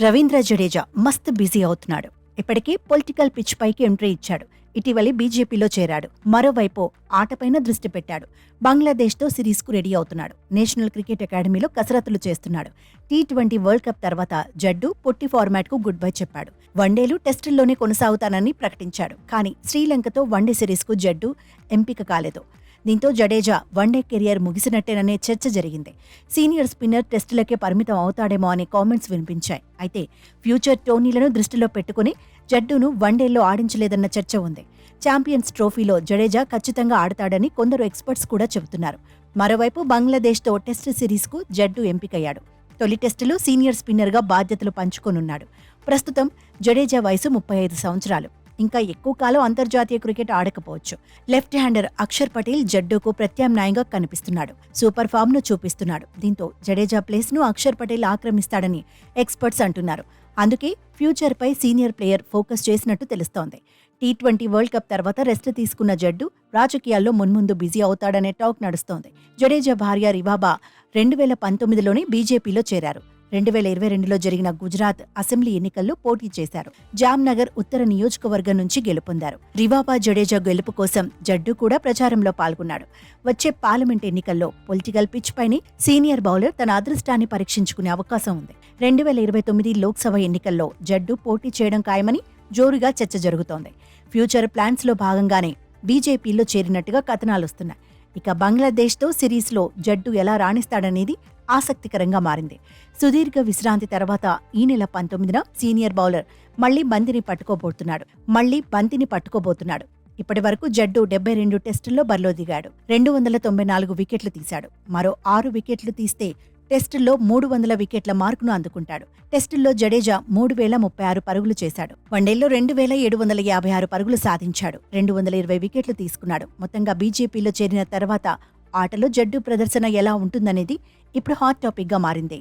రవీంద్ర జడేజా మస్త్ బిజీ అవుతున్నాడు. ఇప్పటికే పొలిటికల్ పిచ్ పైకి ఎంట్రీ ఇచ్చాడు. ఇటీవలి బీజేపీలో చేరాడు. మరోవైపు ఆటపైన దృష్టి పెట్టాడు. బంగ్లాదేశ్తో సిరీస్కు రెడీ అవుతున్నాడు. నేషనల్ క్రికెట్ అకాడమీలో కసరత్తులు చేస్తున్నాడు. టీ20 వరల్డ్ కప్ తర్వాత జడ్డు పొట్టి ఫార్మాట్కు గుడ్ బై చెప్పాడు. వన్డేలు టెస్టుల్లోనే కొనసాగుతానని ప్రకటించాడు. కానీ శ్రీలంకతో వన్డే సిరీస్కు జడ్డు ఎంపిక కాలేదు. దీంతో జడేజా వన్డే కెరియర్ ముగిసినట్టేననే చర్చ జరిగింది. సీనియర్ స్పిన్నర్ టెస్టులకే పరిమితం అవుతాడేమో అనే కామెంట్స్ వినిపించాయి. అయితే ఫ్యూచర్ టోర్నీలను దృష్టిలో పెట్టుకుని జడ్డును వన్డేల్లో ఆడించలేదన్న చర్చ ఉంది. ఛాంపియన్స్ ట్రోఫీలో జడేజా ఖచ్చితంగా ఆడతాడని కొందరు ఎక్స్పర్ట్స్ కూడా చెబుతున్నారు. మరోవైపు బంగ్లాదేశ్తో టెస్టు సిరీస్కు జడ్డు ఎంపికయ్యాడు. తొలి టెస్టులో సీనియర్ స్పిన్నర్గా బాధ్యతలు పంచుకోనున్నాడు. ప్రస్తుతం జడేజా వయసు 35 సంవత్సరాలు. ఇంకా ఎక్కువ కాలం అంతర్జాతీయ క్రికెట్ ఆడకపోవచ్చు. లెఫ్ట్ హ్యాండర్ అక్షర్ పటేల్ జడ్డుకు ప్రత్యామ్నాయంగా కనిపిస్తున్నాడు. సూపర్ ఫామ్ను చూపిస్తున్నాడు. దీంతో జడేజా ప్లేస్ను అక్షర్ పటేల్ ఆక్రమిస్తాడని ఎక్స్పర్ట్స్ అంటున్నారు. అందుకే ఫ్యూచర్పై సీనియర్ ప్లేయర్ ఫోకస్ చేసినట్టు తెలుస్తోంది. టీ20 వరల్డ్ కప్ తర్వాత రెస్ట్ తీసుకున్న జడ్డు రాజకీయాల్లో మున్ముందు బిజీ అవుతాడనే టాక్ నడుస్తోంది. జడేజా భార్య రివాబా 2019లోనే బీజేపీలో చేరారు. 2022లో జరిగిన గుజరాత్ అసెంబ్లీ ఎన్నికల్లో పోటీ చేశారు. జామ్నగర్ ఉత్తర నియోజకవర్గం నుంచి గెలుపొందారు. రివాబా జడేజా గెలుపు కోసం జడ్డు కూడా ప్రచారంలో పాల్గొన్నాడు. వచ్చే పార్లమెంట్ ఎన్నికల్లో పొలిటికల్ పిచ్ పైనే సీనియర్ బౌలర్ తన అదృష్టాన్ని పరీక్షించుకునే అవకాశం ఉంది. 2029 లోక్సభ ఎన్నికల్లో జడ్డు పోటీ చేయడం ఖాయమని జోరుగా చర్చ జరుగుతోంది. ఫ్యూచర్ ప్లాన్స్ లో భాగంగానే బీజేపీలో చేరినట్టుగా కథనాలొస్తున్నాయి. ఇక బంగ్లాదేశ్తో సిరీస్లో జడ్డు ఎలా రాణిస్తాడనేది ఆసక్తికరంగా మారింది. సుదీర్ఘ విశ్రాంతి తర్వాత ఈ నెల 19న సీనియర్ బౌలర్ మళ్లీ బంతిని పట్టుకోబోతున్నాడు. ఇప్పటి వరకు జడ్డు 72 టెస్టుల్లో బరిలో దిగాడు. 294 వికెట్లు తీశాడు. మరో 6 వికెట్లు తీస్తే టెస్టుల్లో 300 వికెట్ల మార్కును అందుకుంటాడు. టెస్టుల్లో జడేజా 3036 పరుగులు చేశాడు. వన్డేల్లో 2756 పరుగులు సాధించాడు. 220 వికెట్లు తీసుకున్నాడు. మొత్తంగా బీజేపీలో చేరిన తర్వాత ఆటలో జడ్డు ప్రదర్శన ఎలా ఉంటుందనేది ఇప్పుడు హాట్ టాపిక్గా మారింది.